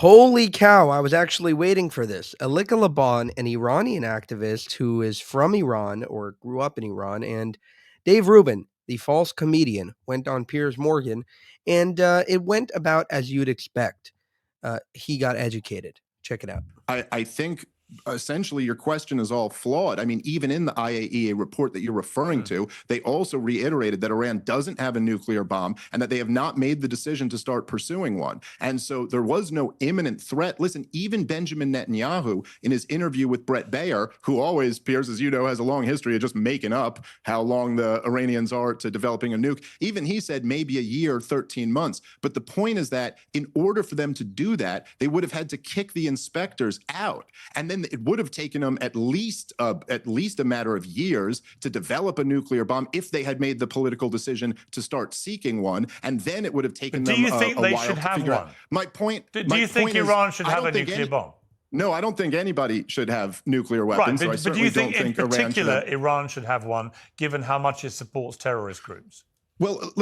Holy cow, I was actually waiting for this. Elica, an Iranian activist who is from Iran or grew up in Iran, and Dave Rubin, the false comedian, went on Piers Morgan, and it went about as you'd expect. He got educated. Check it out. I think essentially your question is all flawed. I mean, even in the IAEA report that you're referring to, they also reiterated that Iran doesn't have a nuclear bomb and that they have not made the decision to start pursuing one. And so there was no imminent threat. Listen, even Benjamin Netanyahu, in his interview with Brett Baer, who always, Piers, as you know, has a long history of just making up how long the Iranians are to developing a nuke, even he said maybe a year, 13 months. But the point is that in order for them to do that, they would have had to kick the inspectors out. And then it would have taken them at least a matter of years to develop a nuclear bomb if they had made the political decision to start seeking one, and then it would have taken them a while to figure out. Do you think they should have one? My point. Do you think Iran should have a nuclear bomb? No, I don't think anybody should have nuclear weapons. Right, but do you think in particular Iran should have one, given how much it supports terrorist groups? Well,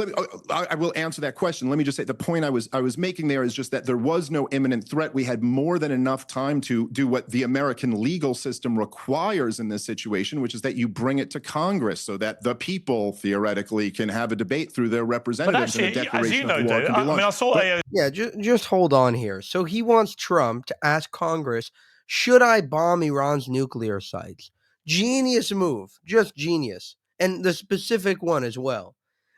I will answer that question. Let me just say the point I was making there is just that there was no imminent threat. We had more than enough time to do what the American legal system requires in this situation, which is that you bring it to Congress so that the people theoretically can have a debate through their representatives. But actually, and a declaration as you know, of war David, can be launched. I saw Yeah, just hold on here. So he wants Trump to ask Congress, should I bomb Iran's nuclear sites? Genius move, just genius. And the specific one as well,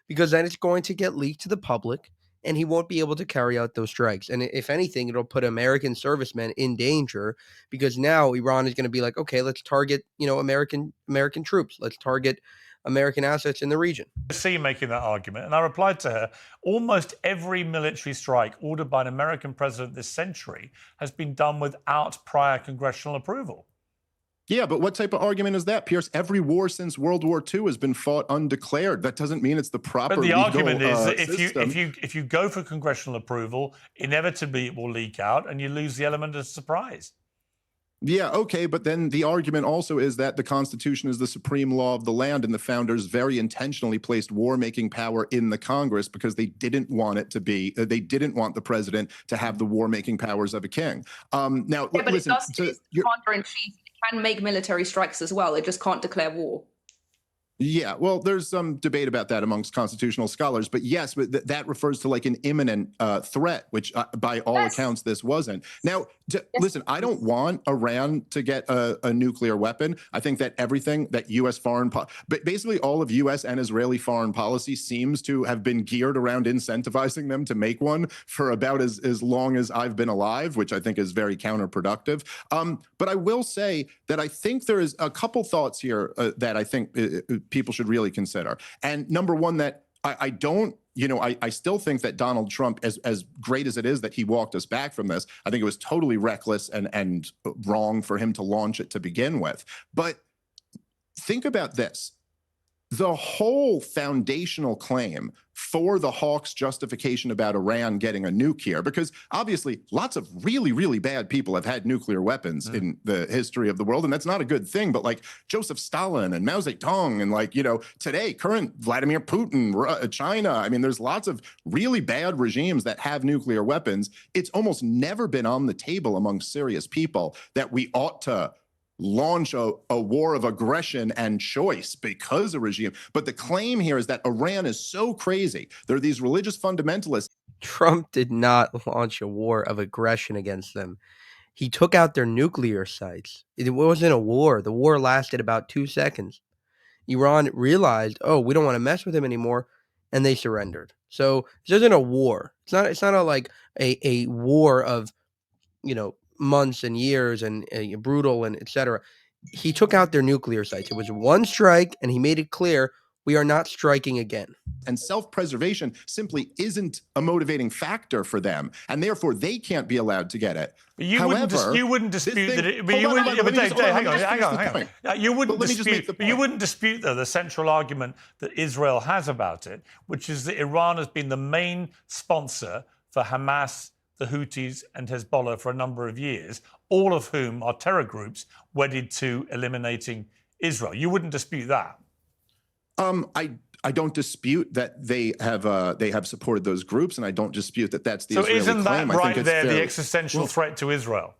because then it's going to get leaked to the public and he won't be able to carry out those strikes. And if anything, it'll put American servicemen in danger, because now Iran is going to be like, okay, let's target, American troops. Let's target American assets in the region. See making that argument, and I replied to her, almost every military strike ordered by an American president this century has been done without prior congressional approval. Yeah, but what type of argument is that, Pierce? Every war since World War II has been fought undeclared. That doesn't mean it's the proper But the legal, argument is that system. if you go for congressional approval, inevitably it will leak out and you lose the element of surprise. Yeah, okay, but then the argument also is that the Constitution is the supreme law of the land, and the founders very intentionally placed war-making power in the Congress because they didn't want it to be, they didn't want the president to have the war-making powers of a king. Now, yeah, but listen, it's counterintuitive. It can make military strikes as well. It just can't declare war. Yeah, well, there's some debate about that amongst constitutional scholars, but yes, but that refers to like an imminent threat, which by all accounts this wasn't. Now, listen, I don't want Iran to get a nuclear weapon. I think that everything that U.S. but basically all of U.S. and Israeli foreign policy seems to have been geared around incentivizing them to make one for about as long as I've been alive, which I think is very counterproductive. But I will say that I think there is a couple thoughts here that I think people should really consider. And number one, that I don't, I still think that Donald Trump, as great as it is that he walked us back from this, I think it was totally reckless and wrong for him to launch it to begin with. But think about this. The whole foundational claim for the Hawks' justification about Iran getting a nuke here, because obviously lots of really, really bad people have had nuclear weapons in the history of the world, and that's not a good thing, but like Joseph Stalin and Mao Zedong and like, today, current Vladimir Putin, China, I mean, there's lots of really bad regimes that have nuclear weapons. It's almost never been on the table among serious people that we ought to launch a war of aggression and choice because of regime. But the claim here is that Iran is so crazy. There are these religious fundamentalists. Trump did not launch a war of aggression against them. He took out their nuclear sites. It wasn't a war. The war lasted about 2 seconds. Iran realized, oh, we don't want to mess with him anymore, and they surrendered. So this isn't a war. It's not a war of, months and years and brutal and etc. He took out their nuclear sites. It was one strike, and he made it clear we are not striking again. And self-preservation simply isn't a motivating factor for them, and therefore they can't be allowed to get it. But you wouldn't dispute that. Hang on. You wouldn't dispute though the central argument that Israel has about it, which is that Iran has been the main sponsor for Hamas, the Houthis and Hezbollah for a number of years, all of whom are terror groups wedded to eliminating Israel. You wouldn't dispute that? I don't dispute that they have supported those groups, and I don't dispute that that's the Israeli claim. So isn't that right there fairly, the existential threat to Israel?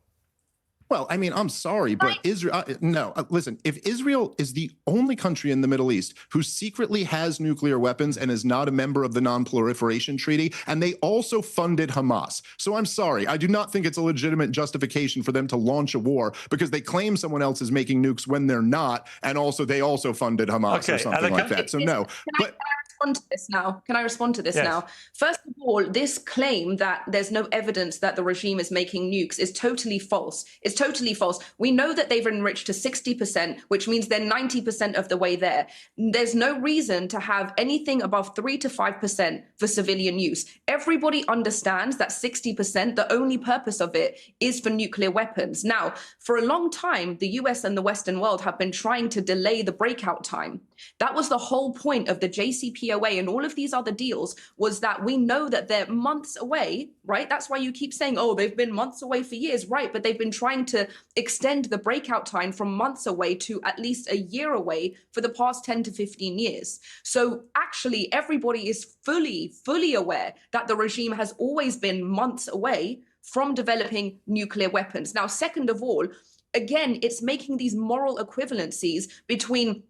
Well, I mean, I'm sorry, but Israel, no, listen, if Israel is the only country in the Middle East who secretly has nuclear weapons and is not a member of the Non-Proliferation Treaty, and they also funded Hamas. So I'm sorry, I do not think it's a legitimate justification for them to launch a war because they claim someone else is making nukes when they're not, and also they also funded Hamas or something like that. So no. Can I respond to this now? First of all, this claim that there's no evidence that the regime is making nukes is totally false. It's totally false. We know that they've enriched to 60%, which means they're 90% of the way there. There's no reason to have anything above 3 to 5% for civilian use. Everybody understands that 60%, the only purpose of it is for nuclear weapons. Now, for a long time, the US and the Western world have been trying to delay the breakout time. That was the whole point of the JCPOA and all of these other deals, was that we know that they're months away, right? That's why you keep saying, oh, they've been months away for years, right? But they've been trying to extend the breakout time from months away to at least a year away for the past 10 to 15 years. So actually, everybody is fully aware that the regime has always been months away from developing nuclear weapons. Now, second of all, again, it's making these moral equivalencies between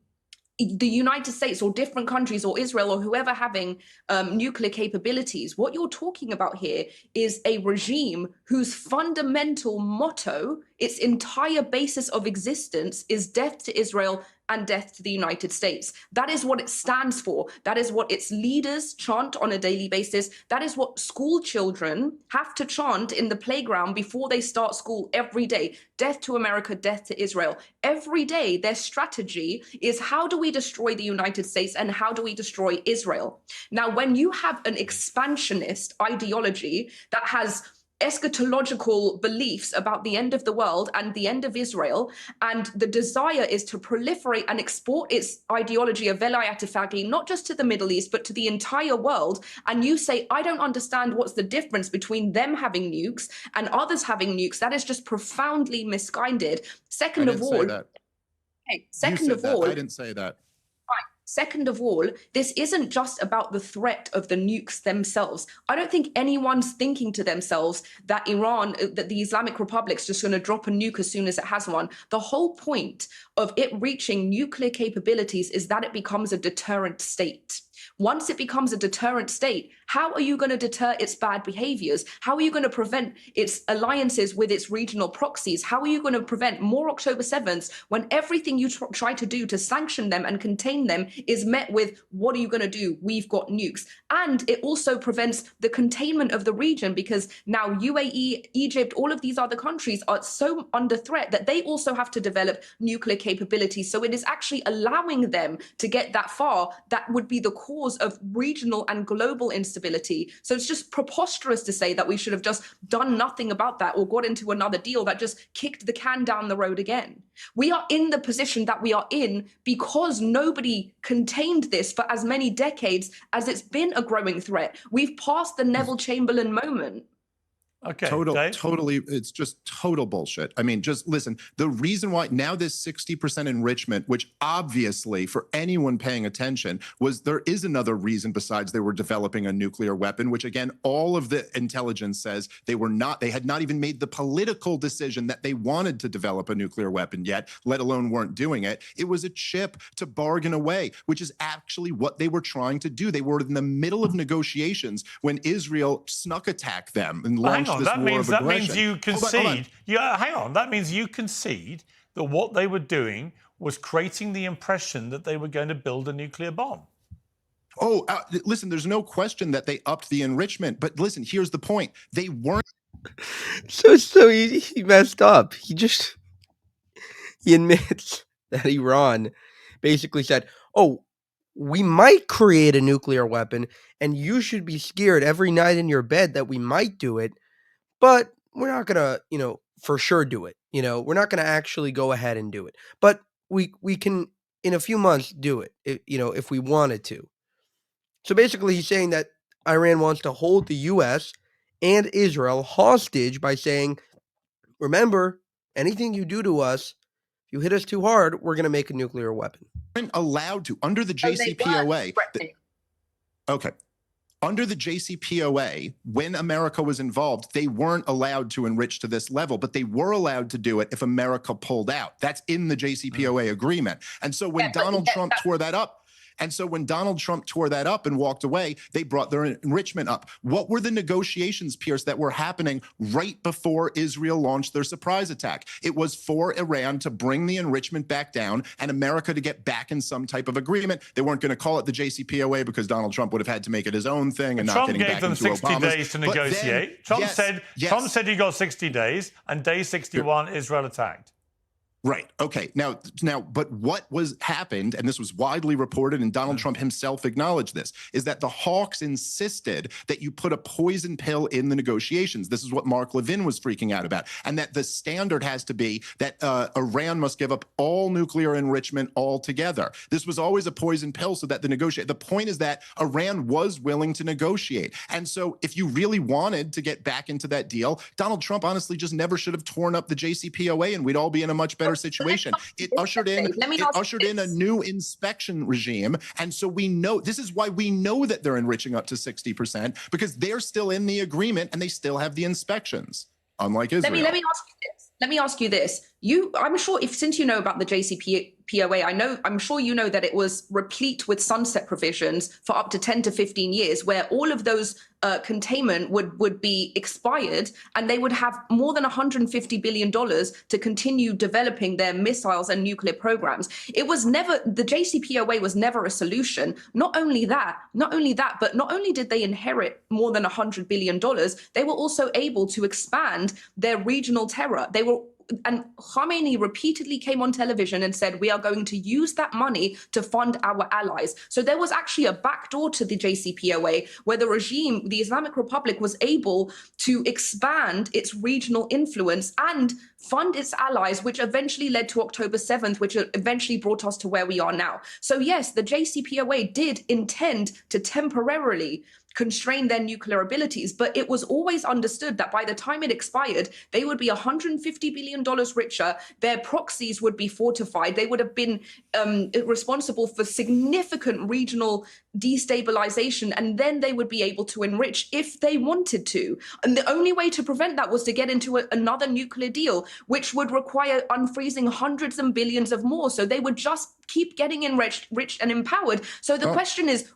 the United States or different countries or Israel or whoever having nuclear capabilities. What you're talking about here is a regime whose fundamental motto, its entire basis of existence, is death to Israel and death to the United States. That is what it stands for. That is what its leaders chant on a daily basis. That is what school children have to chant in the playground before they start school every day. Death to America, death to Israel. Every day, their strategy is how do we destroy the United States and how do we destroy Israel? Now, when you have an expansionist ideology that has eschatological beliefs about the end of the world and the end of Israel, and the desire is to proliferate and export its ideology of velayat faqih, not just to the Middle East, but to the entire world, and you say, I don't understand what's the difference between them having nukes and others having nukes, that is just profoundly misguided. Second of all, I didn't say that. Second of all, this isn't just about the threat of the nukes themselves. I don't think anyone's thinking to themselves that Iran, that the Islamic Republic's just going to drop a nuke as soon as it has one. The whole point of it reaching nuclear capabilities is that it becomes a deterrent state. Once it becomes a deterrent state, how are you going to deter its bad behaviors? How are you going to prevent its alliances with its regional proxies? How are you going to prevent more October 7ths when everything you try to do to sanction them and contain them is met with, what are you going to do? We've got nukes. And it also prevents the containment of the region, because now UAE, Egypt, all of these other countries are so under threat that they also have to develop nuclear capabilities. So it is actually allowing them to get that far. That would be the cause of regional and global instability. So it's just preposterous to say that we should have just done nothing about that or got into another deal that just kicked the can down the road again. We are in the position that we are in because nobody contained this for as many decades as it's been a growing threat. We've passed the Neville Chamberlain moment. Okay. Totally. It's just total bullshit. I mean, just listen, the reason why now this 60% enrichment, which obviously for anyone paying attention was, there is another reason besides they were developing a nuclear weapon, which again, all of the intelligence says they had not even made the political decision that they wanted to develop a nuclear weapon yet, let alone weren't doing it. It was a chip to bargain away, which is actually what they were trying to do. They were in the middle of negotiations when Israel snuck attacked them and launched that means you concede. Hang on. That means you concede that what they were doing was creating the impression that they were going to build a nuclear bomb. Oh, listen, there's no question that they upped the enrichment. But listen, here's the point. They weren't. So he messed up. He admits that Iran basically said, oh, we might create a nuclear weapon and you should be scared every night in your bed that we might do it. But we're not going to, for sure do it. We're not going to actually go ahead and do it. But we can, in a few months, do it, if we wanted to. So basically, he's saying that Iran wants to hold the U.S. and Israel hostage by saying, remember, anything you do to us, If you hit us too hard, we're going to make a nuclear weapon. Weren't allowed to under the JCPOA. Okay. Under the JCPOA, when America was involved, they weren't allowed to enrich to this level, but they were allowed to do it if America pulled out. That's in the JCPOA agreement. And so when Donald Trump tore that up, and walked away, they brought their enrichment up. What were the negotiations, Pierce, that were happening right before Israel launched their surprise attack? It was for Iran to bring the enrichment back down and America to get back in some type of agreement. They weren't going to call it the JCPOA because Donald Trump would have had to make it his own thing and not getting back into Obama's. Trump gave them 60 days to negotiate. Trump said he got 60 days, and day 61, Israel attacked. Right. Okay. Now, but what happened, and this was widely reported, and Donald Trump himself acknowledged this, is that the Hawks insisted that you put a poison pill in the negotiations. This is what Mark Levin was freaking out about, and that the standard has to be that Iran must give up all nuclear enrichment altogether. This was always a poison pill so that the point is that Iran was willing to negotiate. And so if you really wanted to get back into that deal, Donald Trump honestly just never should have torn up the JCPOA, and we'd all be in a much better situation. It ushered in a new inspection regime, and so we know this is why we know that they're enriching up to 60%, because they're still in the agreement and they still have the inspections, unlike Israel. Let me ask you this. I'm sure since you know about the JCPOA, I'm sure you know that it was replete with sunset provisions for up to 10 to 15 years, where all of those containment would be expired, and they would have more than $150 billion to continue developing their missiles and nuclear programs. The JCPOA was never a solution. Not only that, but not only did they inherit more than $100 billion, they were also able to expand their regional terror. And Khamenei repeatedly came on television and said, we are going to use that money to fund our allies. So there was actually a backdoor to the JCPOA where the regime, the Islamic Republic, was able to expand its regional influence and fund its allies, which eventually led to October 7th, which eventually brought us to where we are now. So yes, the JCPOA did intend to temporarily constrain their nuclear abilities, but it was always understood that by the time it expired, they would be $150 billion richer, their proxies would be fortified, they would have been responsible for significant regional destabilization, and then they would be able to enrich if they wanted to. And the only way to prevent that was to get into another nuclear deal, which would require unfreezing hundreds and billions of more. So they would just keep getting enriched and empowered. So the question is,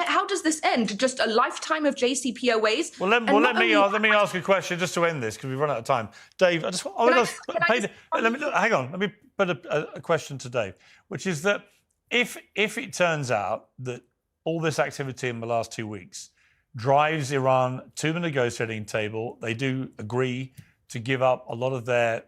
how does this end? Just a lifetime of JCPOAs? Well, let me ask a question just to end this, because we've run out of time. Dave, hang on. Let me put a question to Dave, which is that if it turns out that all this activity in the last 2 weeks drives Iran to the negotiating table, they do agree to give up a lot of their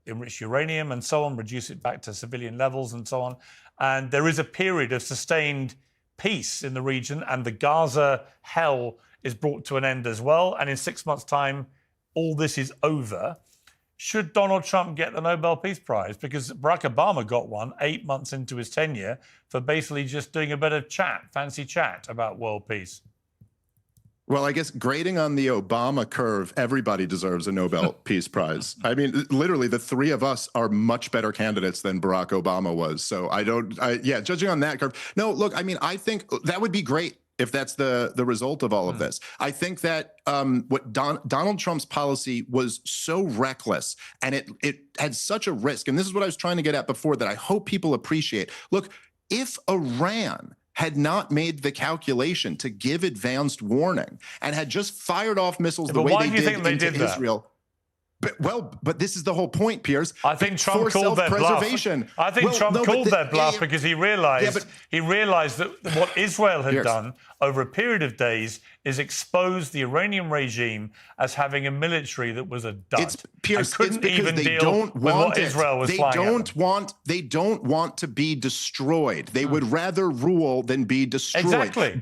enriched uranium and so on, reduce it back to civilian levels and so on, and there is a period of sustained peace in the region, and the Gaza hell is brought to an end as well, and in 6 months' time, all this is over. Should Donald Trump get the Nobel Peace Prize? Because Barack Obama got one 8 months into his tenure for basically just doing a bit of fancy chat about world peace. Well, I guess grading on the Obama curve, everybody deserves a Nobel Peace Prize. I mean, literally, the three of us are much better candidates than Barack Obama was. So judging on that curve. No, look, I mean, I think that would be great if that's the result of all of this. I think that what Donald Trump's policy was so reckless, and it had such a risk. And this is what I was trying to get at before that I hope people appreciate. Look, if Iran had not made the calculation to give advanced warning and had just fired off missiles the way they did into Israel. But this is the whole point, Piers. I think Trump called their bluff. I think Trump called their bluff because he realized that what Israel had done over a period of days is expose the Iranian regime as having a military that was a dud. Piers, couldn't even deal with what Israel was flying at. They don't want to be destroyed. They would rather rule than be destroyed. Exactly.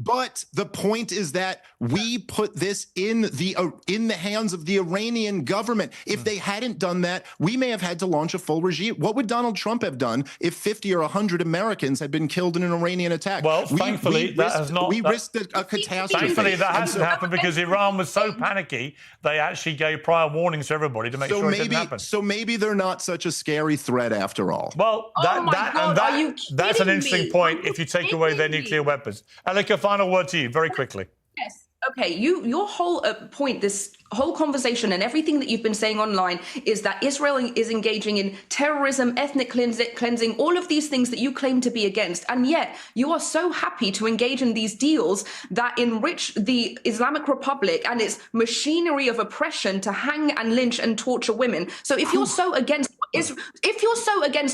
But the point is that we put this in the hands of the Iranian government. If they hadn't done that, we may have had to launch a full regime. What would Donald Trump have done if 50 or 100 Americans had been killed in an Iranian attack? Well, thankfully, that has not. We risked a catastrophe. Thankfully, that hasn't happened because Iran was so panicky, they actually gave prior warnings to everybody to make sure it didn't happen. So maybe they're not such a scary threat after all. Well, that's an interesting point if you take away their nuclear weapons. Elica, final word to you, very quickly. Yes. Okay, your whole point, this whole conversation and everything that you've been saying online is that Israel is engaging in terrorism, ethnic cleansing, all of these things that you claim to be against. And yet you are so happy to engage in these deals that enrich the Islamic Republic and its machinery of oppression to hang and lynch and torture women. So if you're so against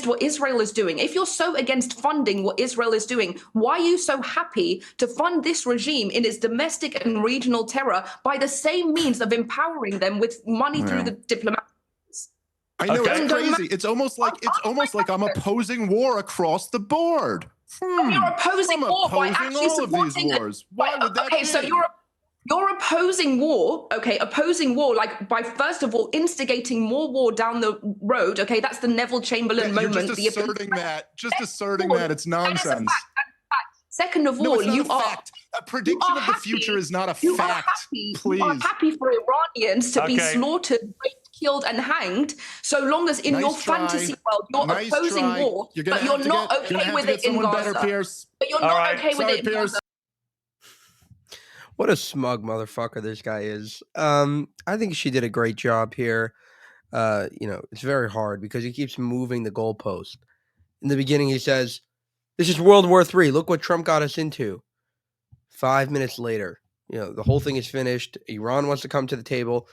what Israel is doing, if you're so against funding what Israel is doing, why are you so happy to fund this regime in its domestic and regional terror by the same means of empowering them with money through the diplomatic? I know, it's crazy. It's almost like I'm opposing war across the board. You're opposing war by actually supporting wars. Why would that be? So you're opposing war, opposing war, like by first of all instigating more war down the road. Okay, that's the Neville Chamberlain moment. You're just asserting that it's nonsense. Second of all, a prediction of the future is not a fact. Please. You are happy for Iranians to be slaughtered, raped, killed, and hanged, so long as in your fantasy world you're opposing war, but you're not okay with it in Gaza. But you're not okay with it in Gaza. What a smug motherfucker this guy is. I think she did a great job here. It's very hard because he keeps moving the goalpost. In the beginning, he says, "This is World War III. Look what Trump got us into." 5 minutes later, the whole thing is finished. Iran wants to come to the table.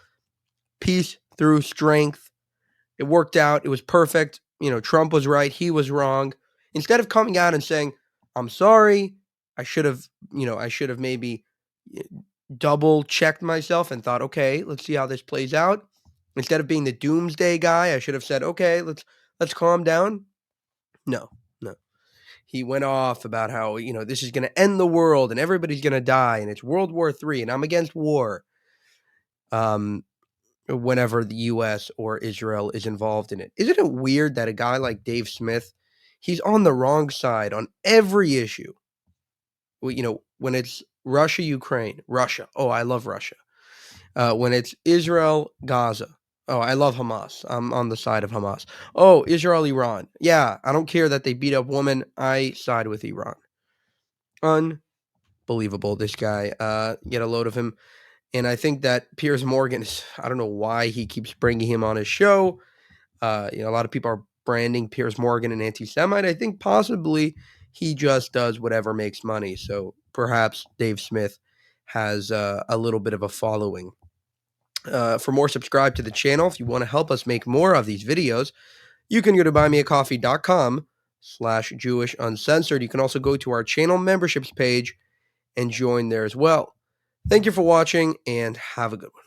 Peace through strength. It worked out. It was perfect. Trump was right. He was wrong. Instead of coming out and saying, "I'm sorry. I should have maybe double checked myself and thought, okay, let's see how this plays out." Instead of being the doomsday guy, I should have said, okay, let's calm down. No. He went off about how, this is going to end the world and everybody's going to die and it's World War III and I'm against war. Whenever the US or Israel is involved in it. Isn't it weird that a guy like Dave Smith, he's on the wrong side on every issue? When it's Russia, Ukraine, Russia. Oh, I love Russia. When it's Israel, Gaza. Oh, I love Hamas. I'm on the side of Hamas. Oh, Israel, Iran. Yeah, I don't care that they beat up women. I side with Iran. Unbelievable, this guy. Get a load of him. And I think that Piers Morgan, I don't know why he keeps bringing him on his show. A lot of people are branding Piers Morgan an anti-Semite. I think possibly he just does whatever makes money. So perhaps Dave Smith has a little bit of a following. For more, subscribe to the channel. If you want to help us make more of these videos, you can go to buymeacoffee.com/JewishUncensored. You can also go to our channel memberships page and join there as well. Thank you for watching and have a good one.